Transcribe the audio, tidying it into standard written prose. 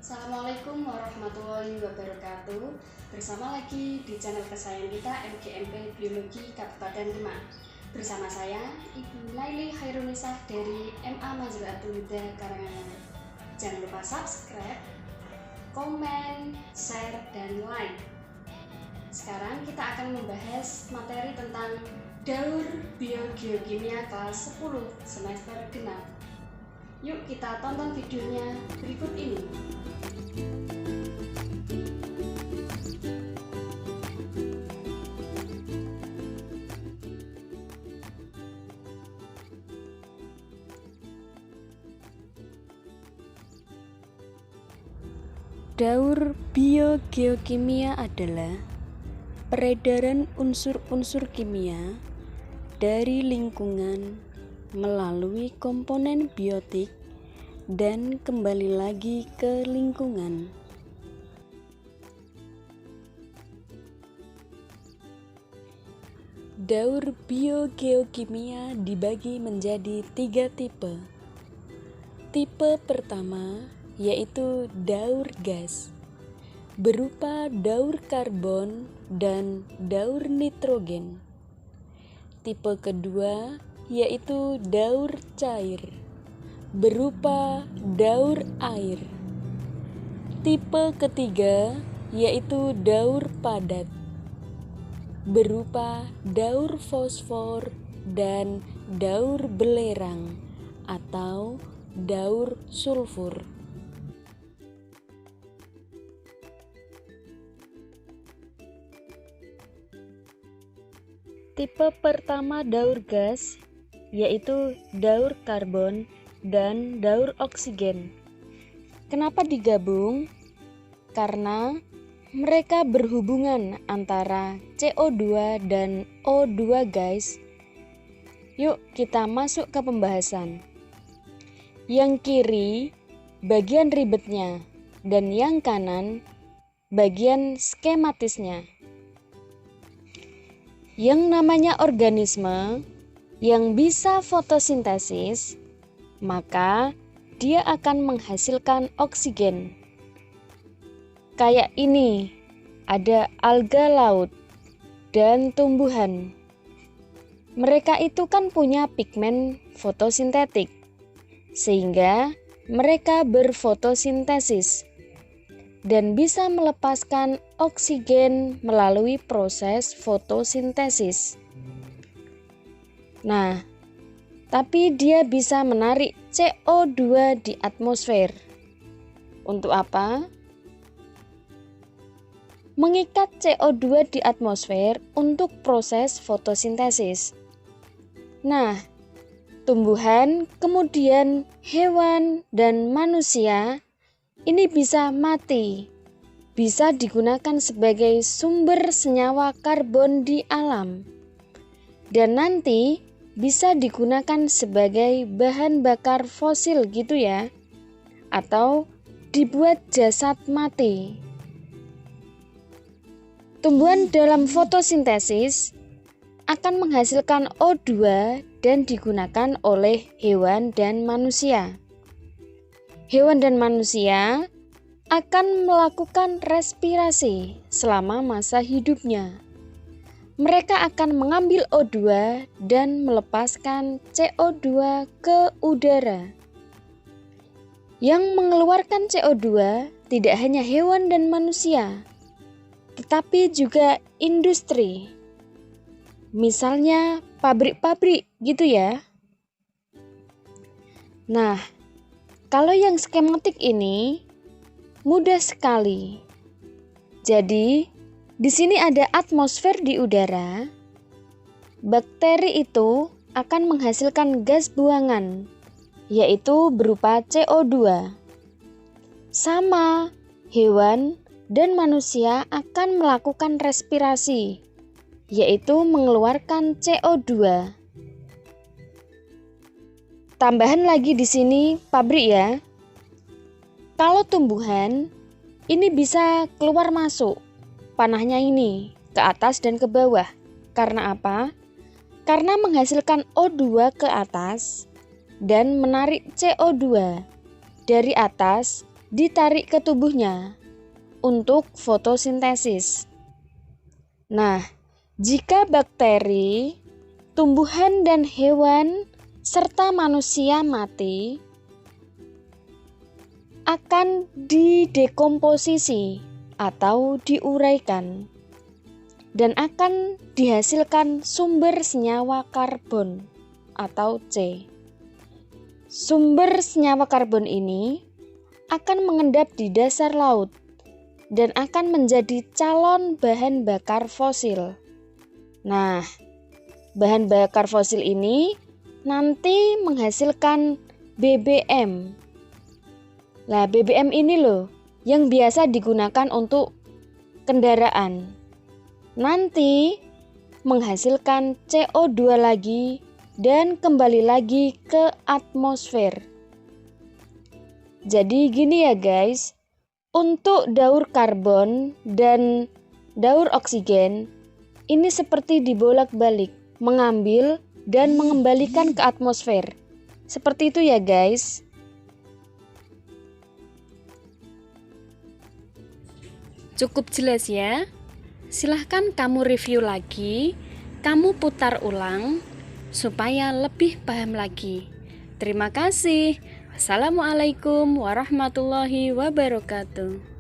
Assalamualaikum warahmatullahi wabarakatuh. Bersama lagi di channel kesayangan kita MGMP Biologi Kabupaten Demak. Bersama saya Ibu Naili Khairunisah dari MA Majruatul Huda Karanganyar. Jangan lupa subscribe, komen, share, dan like. Sekarang kita akan membahas materi tentang daur biogeokimia kelas 10 semester genap. Yuk kita tonton videonya berikut ini. Daur biogeokimia adalah peredaran unsur-unsur kimia dari lingkungan melalui komponen biotik dan kembali lagi ke lingkungan. Daur biogeokimia dibagi menjadi 3 tipe. Tipe pertama yaitu daur gas, berupa daur karbon dan daur nitrogen. Tipe kedua yaitu daur cair, berupa daur air. Tipe ketiga yaitu daur padat, berupa daur fosfor dan daur belerang atau daur sulfur. Tipe pertama daur gas yaitu daur karbon dan daur oksigen. Kenapa digabung? Karena mereka berhubungan antara CO2 dan O2 guys. Yuk kita masuk ke pembahasan. Yang kiri bagian ribetnya dan yang kanan bagian skematisnya. Yang namanya organisme yang bisa fotosintesis, maka dia akan menghasilkan oksigen. Kayak ini, ada alga laut dan tumbuhan. Mereka itu kan punya pigmen fotosintetik, sehingga mereka berfotosintesis dan bisa melepaskan oksigen melalui proses fotosintesis. Nah, tapi dia bisa menarik CO2 di atmosfer. Untuk apa? Mengikat CO2 di atmosfer untuk proses fotosintesis. Nah, tumbuhan, kemudian hewan dan manusia ini bisa mati, bisa digunakan sebagai sumber senyawa karbon di alam, dan nanti bisa digunakan sebagai bahan bakar fosil gitu ya, atau dibuat jasad mati. Tumbuhan dalam fotosintesis akan menghasilkan O2 dan digunakan oleh hewan dan manusia. Hewan dan manusia akan melakukan respirasi selama masa hidupnya. Mereka akan mengambil O2 dan melepaskan CO2 ke udara. Yang mengeluarkan CO2 tidak hanya hewan dan manusia, tetapi juga industri. Misalnya pabrik-pabrik gitu ya. Nah, kalau yang skematik ini mudah sekali. Jadi, di sini ada atmosfer di udara. Bakteri itu akan menghasilkan gas buangan, yaitu berupa CO2. Sama, hewan dan manusia akan melakukan respirasi, yaitu mengeluarkan CO2. Tambahan lagi di sini pabrik ya. Kalau tumbuhan ini bisa keluar masuk panahnya ini ke atas dan ke bawah. Karena apa? Karena menghasilkan O2 ke atas dan menarik CO2 dari atas ditarik ke tubuhnya untuk fotosintesis. Nah, jika bakteri, tumbuhan dan hewan serta manusia mati, akan didekomposisi atau diuraikan dan akan dihasilkan sumber senyawa karbon atau C. Sumber senyawa karbon ini akan mengendap di dasar laut dan akan menjadi calon bahan bakar fosil. Nah, bahan bakar fosil ini nanti menghasilkan BBM. Nah, BBM ini loh yang biasa digunakan untuk kendaraan. Nanti menghasilkan CO2 lagi dan kembali lagi ke atmosfer. Jadi gini ya guys, untuk daur karbon dan daur oksigen ini seperti dibolak-balik, mengambil dan mengembalikan ke atmosfer. Seperti itu ya guys. Cukup jelas ya? Silahkan kamu review lagi, kamu putar ulang supaya lebih paham lagi. Terima kasih. Wassalamualaikum warahmatullahi wabarakatuh.